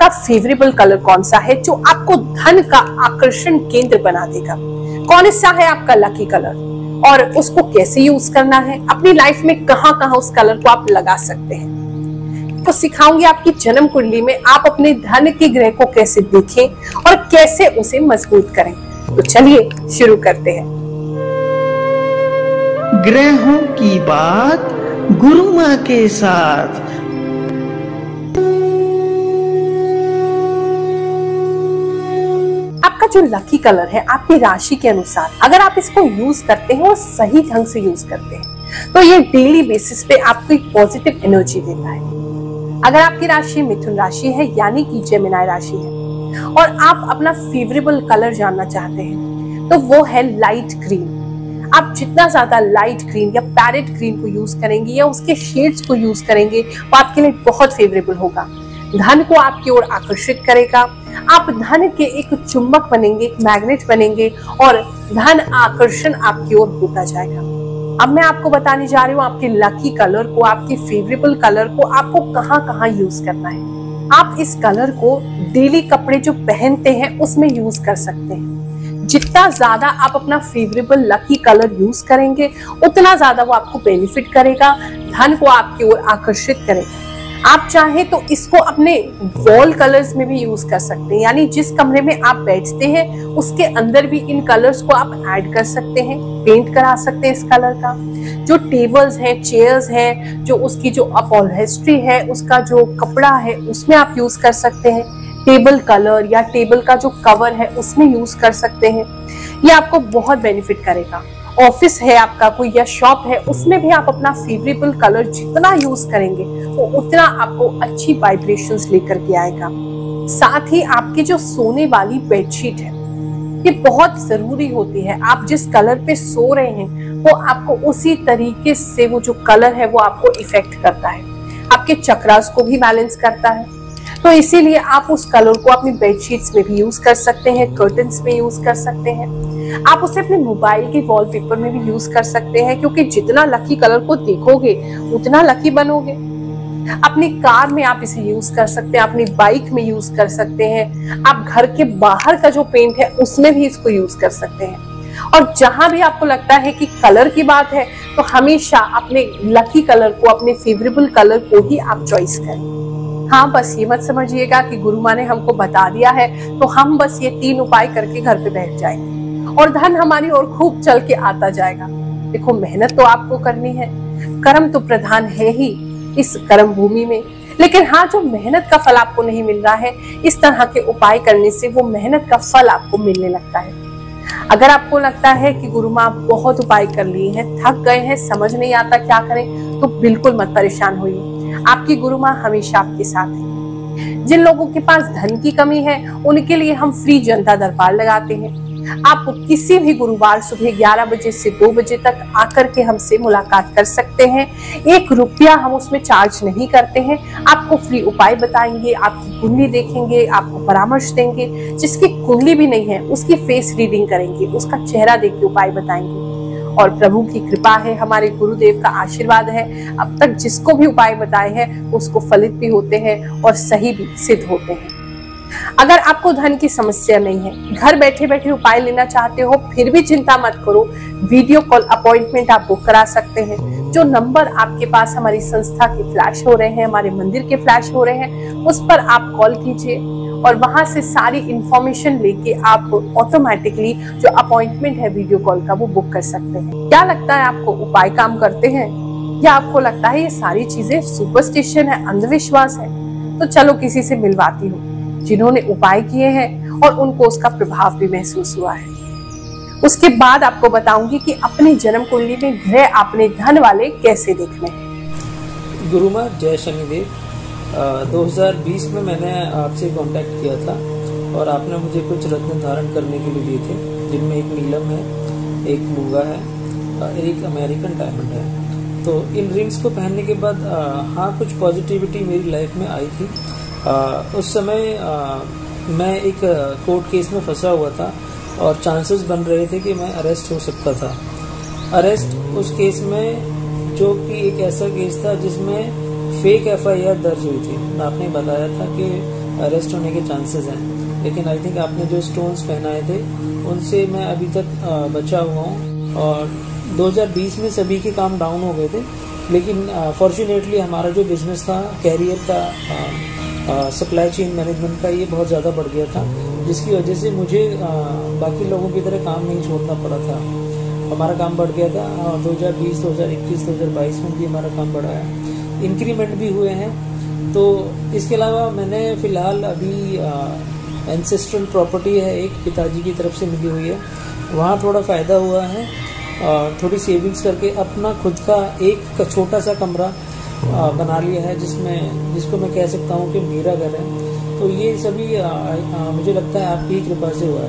आपका favourable colour कौन सा है जो आपको धन का आकर्षण केंद्र बना देगा? कौन सा है आपका लकी कलर और उसको कैसे यूज करना है? अपनी लाइफ में कहां कहां उस कलर को आप लगा सकते हैं, तो सिखाऊंगी आपकी जन्म कुंडली में आप अपने धन के ग्रह को कैसे देखें और कैसे उसे मजबूत करें। तो चलिए शुरू करते हैं। ग्रहों की बात गुरु माँ के साथ। आपका जो लकी कलर है आपकी राशि के अनुसार अगर आप इसको यूज करते हैं और सही ढंग से यूज करते हैं तो ये डेली बेसिस पे आपको एक पॉजिटिव एनर्जी देता है। अगर आपकी राशि मिथुन राशि है यानी कि जेमिनी राशि है और आप अपना फेवरेबल कलर जानना चाहते हैं तो वो है लाइट ग्रीन। आप जितना ज्यादा लाइट ग्रीन या पैरेट ग्रीन को यूज करेंगे या उसके शेड्स को यूज करेंगे वो आपके लिए बहुत फेवरेबल होगा। धन को आपकी ओर आकर्षित करेगा, आप धन के एक चुंबक बनेंगे, एक मैग्नेट बनेंगे और धन आकर्षण आपकी ओर होता जाएगा। अब मैं आपको बताने जा रही हूँ आपके लकी कलर को, आपके फेवरेबल कलर को आपको कहाँ कहाँ यूज करना है। आप इस कलर को डेली कपड़े जो पहनते हैं उसमें यूज कर सकते हैं। जितना ज्यादा आप अपना फेवरेबल लकी कलर यूज करेंगे उतना ज्यादा वो आपको बेनिफिट करेगा, धन को आपकी ओर आकर्षित करेगा। आप चाहे तो इसको अपने वॉल कलर्स में भी यूज कर सकते हैं, यानी जिस कमरे में आप बैठते हैं उसके अंदर भी इन कलर्स को आप ऐड कर सकते हैं, पेंट करा सकते हैं इस कलर का। जो टेबल्स हैं, चेयर्स हैं, जो उसकी जो अपहोल्स्ट्री है, उसका जो कपड़ा है उसमें आप यूज कर सकते हैं। टेबल कलर या टेबल का जो कवर है उसमें यूज कर सकते हैं, ये आपको बहुत बेनिफिट करेगा। ऑफिस है आपका कोई या शॉप है उसमें भी आप अपना फेवरेबल कलर जितना यूज करेंगे वो उतना आपको अच्छी वाइब्रेशंस लेकर के आएगा। साथ ही आपकी जो सोने वाली बेडशीट है ये बहुत जरूरी होती है। आप जिस कलर पे सो रहे हैं वो आपको उसी तरीके से वो जो कलर है वो आपको इफेक्ट करता है, आपके चक्रास को भी बैलेंस करता है। तो इसीलिए आप उस कलर को अपनी बेडशीट्स में भी यूज कर सकते हैं, कर्टन्स में यूज कर सकते हैं, आप उसे अपने मोबाइल के वॉलपेपर में भी यूज कर सकते हैं, क्योंकि जितना लकी कलर को देखोगे उतना लकी बनोगे। अपनी कार में आप इसे यूज कर सकते हैं, अपनी बाइक में यूज कर सकते हैं, आप घर के बाहर का जो पेंट है उसमें भी इसको यूज कर सकते हैं। और जहां भी आपको लगता है कि कलर की बात है तो हमेशा अपने लकी कलर को, अपने फेवरेबल कलर को ही आप चॉइस करें। हाँ, बस ये मत समझिएगा कि गुरु माँ ने हमको बता दिया है तो हम बस ये 3 उपाय करके घर पे बैठ जाएंगे और धन हमारी ओर खूब चल के आता जाएगा। देखो, मेहनत तो आपको करनी है, कर्म तो प्रधान है ही इस कर्म भूमि में, लेकिन हाँ, जो मेहनत का फल आपको नहीं मिल रहा है इस तरह के उपाय करने से वो मेहनत का फल आपको मिलने लगता है। अगर आपको लगता है कि गुरु माँ बहुत उपाय कर लिए हैं, थक गए हैं, समझ नहीं आता क्या करें, तो बिल्कुल मत परेशान होइए। आपकी गुरु माँ हमेशा आपके साथ है। जिन लोगों के पास धन की कमी है उनके लिए हम फ्री जनता दरबार लगाते हैं। आप किसी भी गुरुवार सुबह 11 बजे से 2 बजे तक आकर के हमसे मुलाकात कर सकते हैं। 1 रुपया हम उसमें चार्ज नहीं करते हैं। आपको फ्री उपाय बताएंगे, आपकी कुंडली देखेंगे, आपको परामर्श देंगे। जिसकी कुंडली भी नहीं है उसकी फेस रीडिंग करेंगे, उसका चेहरा देख के उपाय बताएंगे। और प्रभु की कृपा है, हमारे गुरुदेव का आशीर्वाद है, अब तक जिसको भी उपाय बताए हैं उसको फलित भी होते हैं और सही भी सिद्ध होते हैं। अगर आपको धन की समस्या नहीं है, घर बैठे बैठे उपाय लेना चाहते हो, फिर भी चिंता मत करो, वीडियो कॉल अपॉइंटमेंट आप बुक करा सकते हैं। जो नंबर आपके पास हमारी संस्था के फ्लैश हो रहे हैं, हमारे मंदिर के फ्लैश हो रहे हैं, उस पर आप कॉल कीजिए और वहां से सारी इंफॉर्मेशन लेके आप ऑटोमेटिकली जो अपॉइंटमेंट है वीडियो कॉल का वो बुक कर सकते हैं। क्या लगता है आपको, उपाय काम करते हैं या आपको लगता है ये सारी चीजें सुपरस्टिशन है, अंधविश्वास है? तो चलो किसी से मिलवाती हूँ जिन्होंने उपाय किए हैं और उनको उसका प्रभाव भी महसूस हुआ है। उसके बाद आपको बताऊंगी कि अपनी जन्म कुंडली में ग्रह अपने धन वाले कैसे देखने हैं। गुरु माँ जय शनिदेव। 2020 में मैंने आपसे कांटेक्ट किया था और आपने मुझे कुछ रत्न धारण करने के लिए दिए थे, जिनमें एक नीलम है, एक मूंगा है, एक अमेरिकन डायमंड है। तो इन रिंग्स को पहनने के बाद हाँ, कुछ पॉजिटिविटी मेरी लाइफ में आई थी। उस समय मैं एक कोर्ट केस में फंसा हुआ था और चांसेस बन रहे थे कि मैं अरेस्ट हो सकता था। अरेस्ट उस केस में, जो कि एक ऐसा केस था जिसमें फेक FIR दर्ज हुई थी। आपने बताया था कि अरेस्ट होने के चांसेस हैं, लेकिन आई थिंक आपने जो स्टोन्स पहनाए थे उनसे मैं अभी तक बचा हुआ हूँ। और 2020 में सभी के काम डाउन हो गए थे, लेकिन फॉर्चुनेटली हमारा जो बिजनेस था कैरियर का, सप्लाई चेन मैनेजमेंट का, ये बहुत ज़्यादा बढ़ गया था, जिसकी वजह से मुझे बाकी लोगों की तरह काम नहीं छोड़ना पड़ा था। हमारा काम बढ़ गया था 2020, 2021, 2022 में भी हमारा काम बढ़ा है, इंक्रीमेंट भी हुए हैं। तो इसके अलावा मैंने फ़िलहाल अभी एंसेस्ट्रल प्रॉपर्टी है एक, पिताजी की तरफ से मिली हुई है, वहाँ थोड़ा फ़ायदा हुआ है। थोड़ी सेविंग्स करके अपना खुद का एक छोटा सा कमरा बना लिया है, जिसको मैं कह सकता हूँ कि मेरा घर है। तो ये सभी मुझे लगता है आपकी कृपा से हुआ है।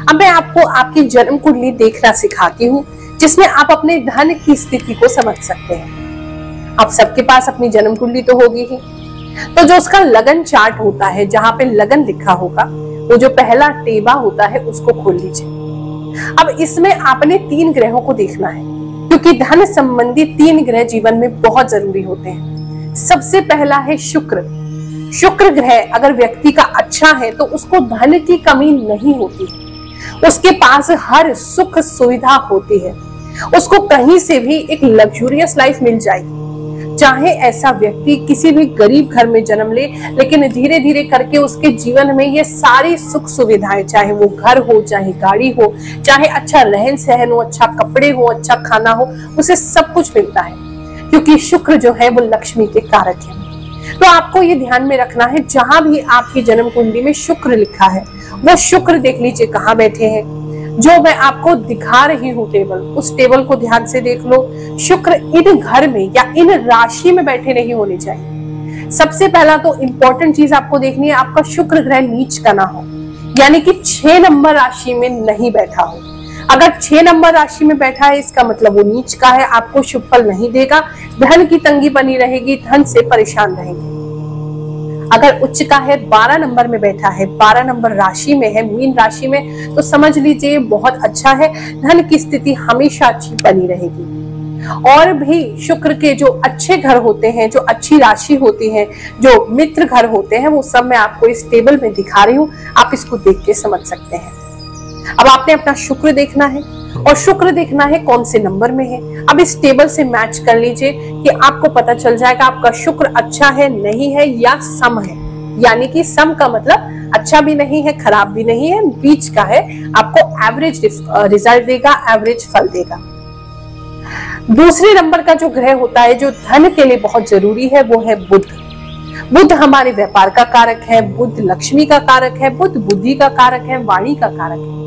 अब मैं आपको आपकी जन्म कुंडली देखना सिखाती हूँ, जिसमें आप अपने धन की स्थिति को समझ सकते हैं। आप सबके पास अपनी जन्म कुंडली तो होगी ही, तो जो उसका लगन चार्ट होता है, जहाँ पे लगन लिखा होगा, वो जो पहला टेबा होता है उसको खोल लीजिए। अब इसमें आपने 3 ग्रहों को देखना है, क्योंकि धन संबंधी 3 ग्रह जीवन में बहुत जरूरी होते हैं। सबसे पहला है शुक्र। शुक्र ग्रह अगर व्यक्ति का अच्छा है तो उसको धन की कमी नहीं होती, उसके पास हर सुख सुविधा होती है, उसको कहीं से भी एक लग्जूरियस लाइफ मिल जाएगी। चाहे ऐसा व्यक्ति किसी भी गरीब घर में जन्म ले, लेकिन धीरे धीरे करके उसके जीवन में ये सारी सुख सुविधाएं, चाहे वो घर हो, चाहे गाड़ी हो, चाहे अच्छा रहन सहन हो, अच्छा कपड़े हो, अच्छा खाना हो, उसे सब कुछ मिलता है, क्योंकि शुक्र जो है वो लक्ष्मी के कारक है। तो आपको ये ध्यान में रखना है, जहां भी आपकी जन्म कुंडली में शुक्र लिखा है, वो शुक्र देख लीजिए कहाँ बैठे हैं। जो मैं आपको दिखा रही हूँ टेबल, उस टेबल को ध्यान से देख लो। शुक्र इन घर में या इन राशि में बैठे नहीं होने चाहिए। सबसे पहला तो इंपॉर्टेंट चीज आपको देखनी है, आपका शुक्र ग्रह नीच का ना हो, यानी कि 6 नंबर राशि में नहीं बैठा हो। अगर 6 नंबर राशि में बैठा है, इसका मतलब वो नीच का है, आपको शुभ फल नहीं देगा, धन की तंगी बनी रहेगी, धन से परेशान रहेंगे। अगर उच्च का है, 12 नंबर में बैठा है, 12 नंबर राशि में है, मीन राशि में, तो समझ लीजिए बहुत अच्छा है, धन की स्थिति हमेशा अच्छी बनी रहेगी। और भी शुक्र के जो अच्छे घर होते हैं, जो अच्छी राशि होती है, जो मित्र घर होते हैं, वो सब मैं आपको इस टेबल में दिखा रही हूँ, आप इसको देख के समझ सकते हैं। अब आपने अपना शुक्र देखना है और शुक्र देखना है कौन से नंबर में है। अब इस टेबल से मैच कर लीजिए कि आपको पता चल जाएगा आपका शुक्र अच्छा है, नहीं है या सम है। यानी कि सम का मतलब अच्छा भी नहीं है, खराब भी नहीं है, बीच का है, आपको एवरेज रिजल्ट देगा, एवरेज फल देगा। दूसरे नंबर का जो ग्रह होता है, जो धन के लिए बहुत जरूरी है, वो है बुध। बुध हमारे व्यापार का कारक है, बुध लक्ष्मी का कारक है, बुध बुद्धि का कारक है, वाणी का कारक है।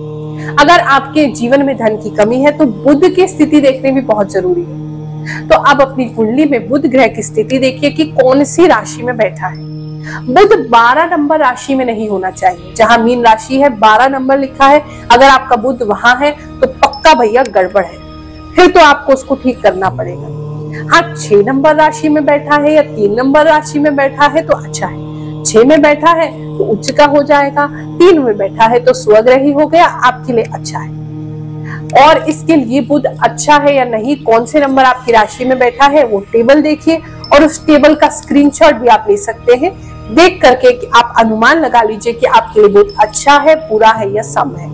अगर आपके जीवन में धन की कमी है तो बुध की स्थिति देखने भी बहुत जरूरी है। तो अब अपनी कुंडली में बुध ग्रह की स्थिति देखिए कि कौन सी राशि में बैठा है। बुध 12 नंबर राशि में नहीं होना चाहिए। जहां मीन राशि है, 12 नंबर लिखा है, अगर आपका बुध वहां है तो पक्का भैया गड़बड़ है, फिर तो आपको उसको ठीक करना पड़ेगा। हाँ, 6 नंबर राशि में बैठा है या 3 नंबर राशि में बैठा है तो अच्छा है। 6 में बैठा है तो उच्च का हो जाएगा, 3 में बैठा है तो स्वग्रही हो गया, आपके लिए अच्छा है। और इसके लिए बुध अच्छा है या नहीं, कौन से नंबर आपकी राशि में बैठा है, वो टेबल देखिए और उस टेबल का स्क्रीनशॉट भी आप ले सकते हैं। देख करके कि आप अनुमान लगा लीजिए कि आपके लिए बुध अच्छा है, पूरा है या सम है।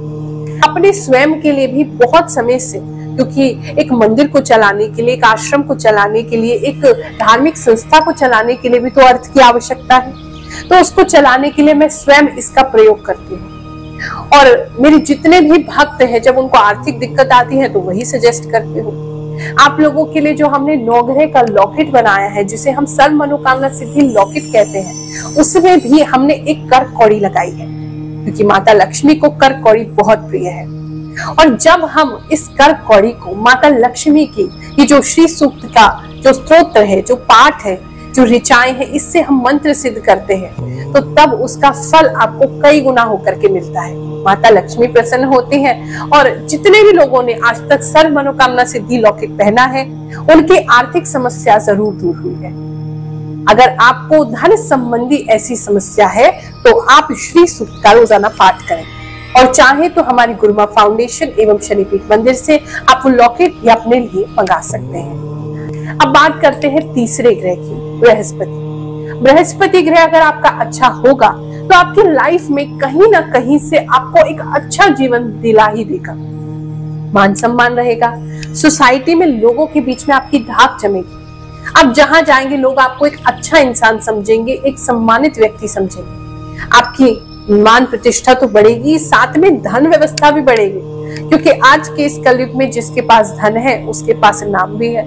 अपने स्वयं के लिए भी बहुत समय से, क्योंकि एक मंदिर को चलाने के लिए, एक आश्रम को चलाने के लिए, एक धार्मिक संस्था को चलाने के लिए भी तो अर्थ की आवश्यकता है, तो उसको चलाने के लिए मैं स्वयं इसका प्रयोग करती हूँ। और मेरे जितने भी भक्त हैं, जब उनको आर्थिक दिक्कत आती है तो वही सजेस्ट करती हूँ। आप लोगों के लिए जो हमने 9 ग्रह का लॉकेट बनाया है, जिसे हम सर्व मनोकामना सिद्धि लॉकेट कहते हैं, उसमें भी हमने एक कर कौड़ी लगाई है, क्योंकि माता लक्ष्मी को कर कौड़ी बहुत प्रिय है। और जब हम इस कर कौड़ी को माता लक्ष्मी की ये जो श्री सूक्त का जो स्तोत्र है, जो पाठ है, जो ऋचाएं हैं, इससे हम मंत्र सिद्ध करते हैं, तो तब उसका फल आपको कई गुना होकर के मिलता है। माता लक्ष्मी प्रसन्न होती हैं। और जितने भी लोगों ने आज तक सर्व मनोकामना सिद्धि लॉकेट पहना है, उनकी आर्थिक समस्या जरूर दूर हुई है। अगर आपको धन संबंधी ऐसी समस्या है तो आप श्री सूक्त का रोजाना पाठ करें, और चाहे तो हमारी गुरुमा फाउंडेशन एवं शनिपीठ मंदिर से आप लॉकेट भी अपने लिए मंगा सकते हैं। अब बात करते हैं तीसरे ग्रह की, बृहस्पति। बृहस्पति ग्रह अगर आपका अच्छा होगा तो आपकी लाइफ में कहीं ना कहीं से आपको एक अच्छा जीवन दिला ही देगा। मान सम्मान रहेगा, सोसाइटी में लोगों के बीच में आपकी धाक जमेगी। आप जहां जाएंगे लोग आपको एक अच्छा इंसान समझेंगे, एक सम्मानित व्यक्ति समझेंगे। आपकी मान प्रतिष्ठा तो बढ़ेगी, साथ में धन व्यवस्था भी बढ़ेगी, क्योंकि आज के इस कलयुग में जिसके पास धन है उसके पास नाम भी है,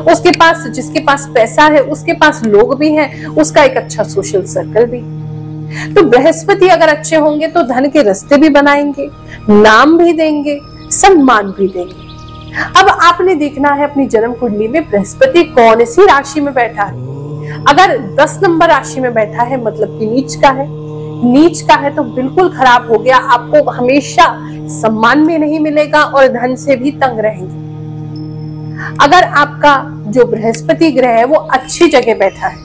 उसके पास जिसके पास पैसा है उसके पास लोग भी हैं, उसका एक अच्छा सोशल सर्कल भी। तो बृहस्पति अगर अच्छे होंगे तो धन के रास्ते भी बनाएंगे, नाम भी देंगे, सम्मान भी देंगे। अब आपने देखना है अपनी जन्म कुंडली में बृहस्पति कौन सी राशि में बैठा है। अगर 10 नंबर राशि में बैठा है मतलब कि नीच का है, नीच का है तो बिल्कुल खराब हो गया। आपको हमेशा सम्मान भी नहीं मिलेगा और धन से भी तंग रहेंगे। अगर आपका जो बृहस्पति ग्रह है वो अच्छी जगह बैठा है,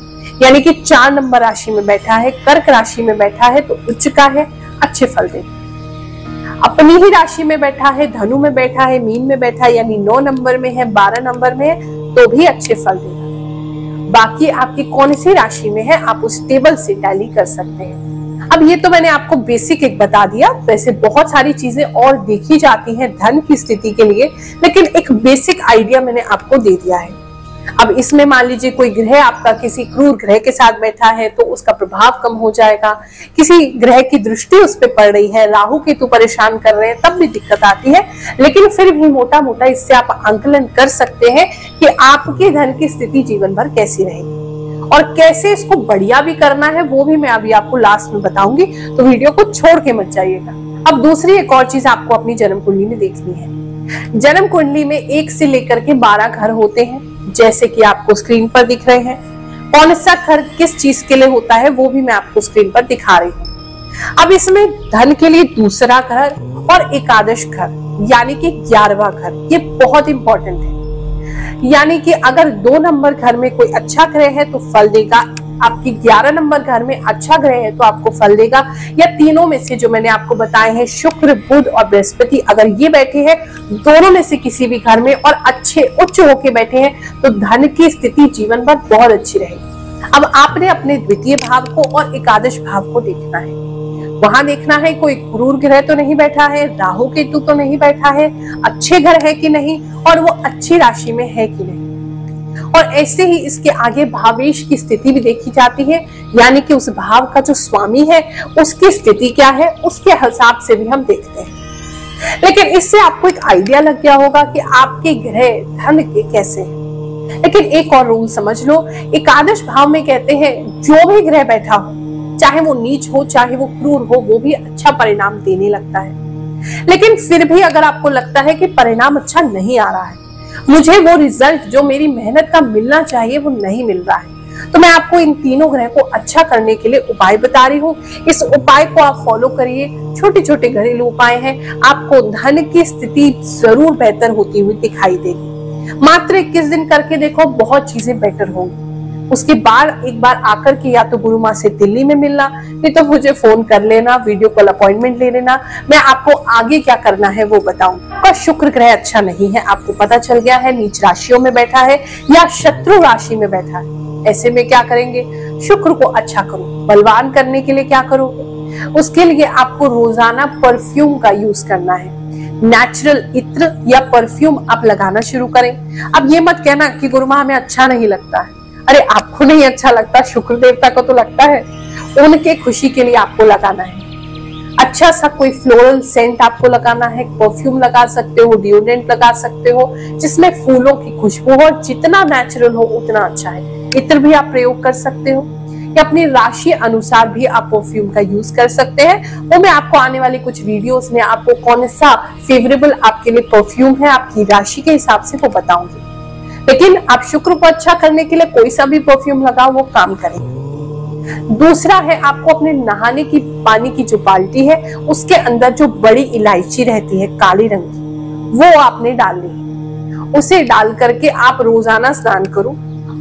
यानी कि 4 नंबर राशि में बैठा है, कर्क राशि में बैठा है तो उच्च का है, अच्छे फल देगा। अपनी ही राशि में बैठा है, धनु में बैठा है, मीन में बैठा है, यानी 9 नंबर में है, 12 नंबर में है तो भी अच्छे फल देगा। बाकी आपकी कौन सी राशि में है आप उस टेबल से टैली कर सकते हैं। अब ये तो मैंने आपको बेसिक एक बता दिया, वैसे बहुत सारी चीजें और देखी जाती हैं धन की स्थिति के लिए, लेकिन एक बेसिक आइडिया मैंने आपको दे दिया है। अब इसमें मान लीजिए कोई ग्रह आपका किसी क्रूर ग्रह के साथ बैठा है तो उसका प्रभाव कम हो जाएगा, किसी ग्रह की दृष्टि उस पर पड़ रही है, राहु केतु परेशान कर रहे हैं तब भी दिक्कत आती है, लेकिन फिर भी मोटा मोटा इससे आप आंकलन कर सकते हैं कि आपकी धन की स्थिति जीवन भर कैसी रहेगी और कैसे इसको बढ़िया भी करना है, वो भी मैं अभी आपको लास्ट में बताऊंगी, तो वीडियो को छोड़ के मत जाइएगा। अब दूसरी एक और चीज आपको अपनी जन्म कुंडली में देखनी है। जन्म कुंडली में 1 से लेकर के 12 घर होते हैं, जैसे कि आपको स्क्रीन पर दिख रहे हैं। कौन सा घर किस चीज के लिए होता है वो भी मैं आपको स्क्रीन पर दिखा रही हूँ। अब इसमें धन के लिए दूसरा घर और एकादश घर यानी कि 11वां घर, ये बहुत इंपॉर्टेंट है। यानी कि अगर 2 नंबर घर में कोई अच्छा ग्रह है तो फल देगा, आपकी 11 नंबर घर में अच्छा ग्रह है तो आपको फल देगा, या तीनों में से जो मैंने आपको बताए हैं शुक्र, बुध और बृहस्पति अगर ये बैठे हैं दोनों में से किसी भी घर में और अच्छे उच्च होके बैठे हैं तो धन की स्थिति जीवन भर बहुत अच्छी रहेगी। अब आपने अपने द्वितीय भाव को और एकादश भाव को देखना है, वहां देखना है कोई क्रूर ग्रह तो नहीं बैठा है, राहु केतु तो नहीं बैठा है, अच्छे घर है कि नहीं और वो अच्छी राशि में है कि नहीं। और ऐसे ही इसके आगे भावेश की स्थिति भी देखी जाती है, यानी कि उस भाव का जो स्वामी है उसकी स्थिति क्या है उसके हिसाब से भी हम देखते हैं। लेकिन इससे आपको एक आइडिया लग गया होगा कि आपके ग्रह धन के कैसे हैं। लेकिन एक और रूल समझ लो, एकादश भाव में कहते हैं जो भी ग्रह बैठा हो, चाहे वो नीच हो चाहे वो क्रूर हो, वो भी अच्छा परिणाम देने लगता है। लेकिन फिर भी अगर आपको लगता है कि परिणाम अच्छा नहीं आ रहा है, मुझे वो रिजल्ट जो मेरी मेहनत का मिलना चाहिए वो नहीं मिल रहा है, तो मैं आपको इन तीनों ग्रह को अच्छा करने के लिए उपाय बता रही हूँ। इस उपाय को आप फॉलो करिए, छोटे छोटे घरेलू उपाय हैं, आपको धन की स्थिति जरूर बेहतर होती हुई दिखाई देगी। मात्र 21 दिन करके देखो, बहुत चीजें बेटर होंगी। उसके बाद एक बार आकर के या तो गुरु माँ से दिल्ली में मिलना, नहीं तो मुझे फोन कर लेना, वीडियो कॉल अपॉइंटमेंट ले लेना, मैं आपको आगे क्या करना है वो बताऊंगा। और शुक्र ग्रह अच्छा नहीं है, आपको पता चल गया है, नीच राशियों में बैठा है या शत्रु राशि में बैठा है। ऐसे में क्या करेंगे, शुक्र को अच्छा करो। बलवान करने के लिए क्या करोगे, उसके लिए आपको रोजाना परफ्यूम का यूज करना है। नेचुरल इत्र या परफ्यूम आप लगाना शुरू करें। अब ये मत कहना कि गुरु माँ हमें अच्छा नहीं लगता है, अरे आपको नहीं अच्छा लगता, शुक्र देवता को तो लगता है, उनके खुशी के लिए आपको लगाना है। अच्छा सा कोई फ्लोरल सेंट आपको लगाना है, परफ्यूम लगा सकते हो, डिओड्रेंट लगा सकते हो जिसमें फूलों की खुशबू हो, और जितना नेचुरल हो उतना अच्छा है। इत्र भी आप प्रयोग कर सकते हो या अपनी राशि अनुसार भी आप परफ्यूम का यूज कर सकते हैं। वो मैं आपको आने वाली कुछ वीडियोस में आपको कौन सा फेवरेबल आपके लिए परफ्यूम है आपकी राशि के हिसाब से वो बताऊंगी। लेकिन आप शुक्र को अच्छा करने के लिए कोई सा भी परफ्यूम लगाओ, वो काम करेगा। दूसरा है, आपको अपने नहाने की पानी की जो बाल्टी है उसके अंदर जो बड़ी इलायची रहती है काली रंग की, वो आपने डालनी है। उसे डाल करके आप रोजाना स्नान करो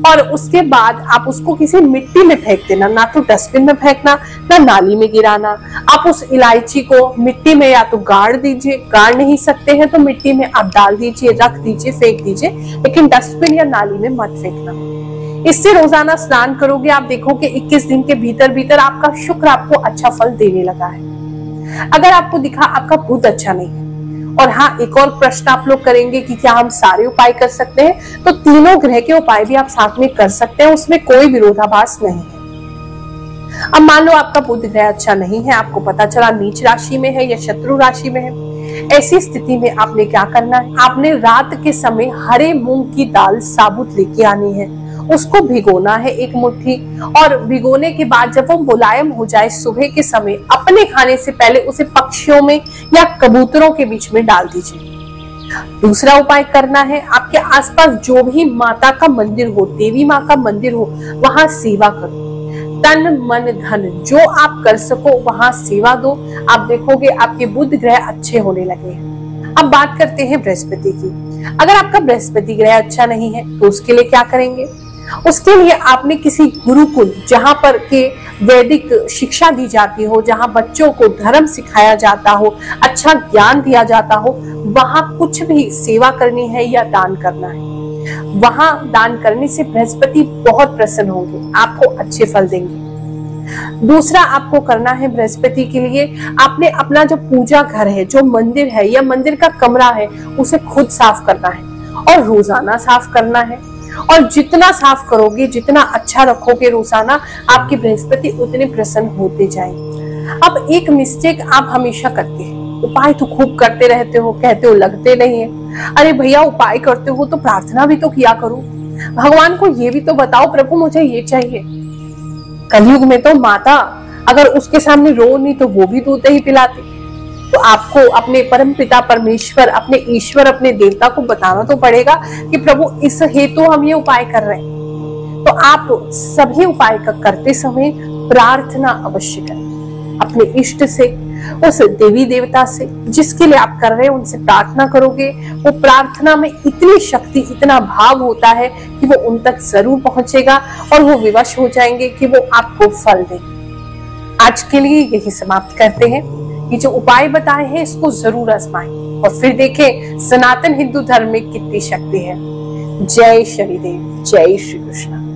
और उसके बाद आप उसको किसी मिट्टी में फेंक देना, ना तो डस्टबिन में फेंकना ना नाली में गिराना। आप उस इलायची को मिट्टी में या तो गाड़ दीजिए, गाड़ नहीं सकते हैं तो मिट्टी में आप डाल दीजिए, रख दीजिए, फेंक दीजिए, लेकिन डस्टबिन या नाली में मत फेंकना। इससे रोजाना स्नान करोगे, आप देखोगे 21 दिन के भीतर भीतर आपका शुक्र आपको अच्छा फल देने लगा है। अगर आपको दिखा आपका बुध अच्छा नहीं है, और हाँ, एक और प्रश्न आप लोग करेंगे कि क्या हम सारे उपाय कर सकते हैं, तो तीनों ग्रह के उपाय भी आप साथ में कर सकते हैं, उसमें कोई विरोधाभास नहीं है। अब मान लो आपका बुध ग्रह अच्छा नहीं है, आपको पता चला नीच राशि में है या शत्रु राशि में है, ऐसी स्थिति में आपने क्या करना है, आपने रात के समय हरे मूंग की दाल साबुत लेके आनी है, उसको भिगोना है 1 मुट्ठी, और भिगोने के बाद जब वो मुलायम हो जाए सुबह के समय अपने खाने से पहले उसे पक्षियों में या कबूतरों के बीच में डाल दीजिए। दूसरा उपाय करना है, आपके आसपास जो भी माता का मंदिर हो, देवी माँ का मंदिर हो, वहां सेवा करो, तन मन धन जो आप कर सको वहां सेवा दो। आप देखोगे आपके बुध ग्रह अच्छे होने लगे हैं। अब बात करते हैं बृहस्पति की। अगर आपका बृहस्पति ग्रह अच्छा नहीं है तो उसके लिए क्या करेंगे, उसके लिए आपने किसी गुरुकुल जहां पर के वैदिक शिक्षा दी जाती हो, जहां बच्चों को धर्म सिखाया जाता हो, अच्छा ज्ञान दिया जाता हो, वहां कुछ भी सेवा करनी है या दान करना है। वहां दान करने से बृहस्पति बहुत प्रसन्न होंगे, आपको अच्छे फल देंगे। दूसरा आपको करना है बृहस्पति के लिए, आपने अपना जो पूजा घर है, जो मंदिर है या मंदिर का कमरा है, उसे खुद साफ करना है और रोजाना साफ करना है। और जितना साफ करोगे, जितना अच्छा रखोगे रोजाना, आपके बृहस्पति उतने प्रसन्न होते जाएंगे। अब एक मिस्टेक आप हमेशा करते हैं, उपाय तो खूब करते रहते हो, कहते हो लगते नहीं है। अरे भैया, उपाय करते हो तो प्रार्थना भी तो किया करो, भगवान को ये भी तो बताओ प्रभु मुझे ये चाहिए। कलयुग में तो माता अगर उसके सामने रो नहीं तो वो भी दूध ही पिलाती। तो आपको अपने परम पिता परमेश्वर, अपने ईश्वर, अपने देवता को बताना तो पड़ेगा कि प्रभु इस हेतु हम ये उपाय कर रहे हैं। तो आप सभी उपाय करते समय प्रार्थना अवश्य करें अपने इष्ट से, उस देवी देवता से जिसके लिए आप कर रहे हैं, उनसे प्रार्थना करोगे। वो प्रार्थना में इतनी शक्ति, इतना भाव होता है कि वो उन तक जरूर पहुंचेगा और वो विवश हो जाएंगे कि वो आपको फल दें। आज के लिए यही समाप्त करते हैं। ये जो उपाय बताए हैं इसको जरूर आजमाएं और फिर देखें सनातन हिंदू धर्म में कितनी शक्ति है। जय शनिदेव, जय श्री कृष्ण।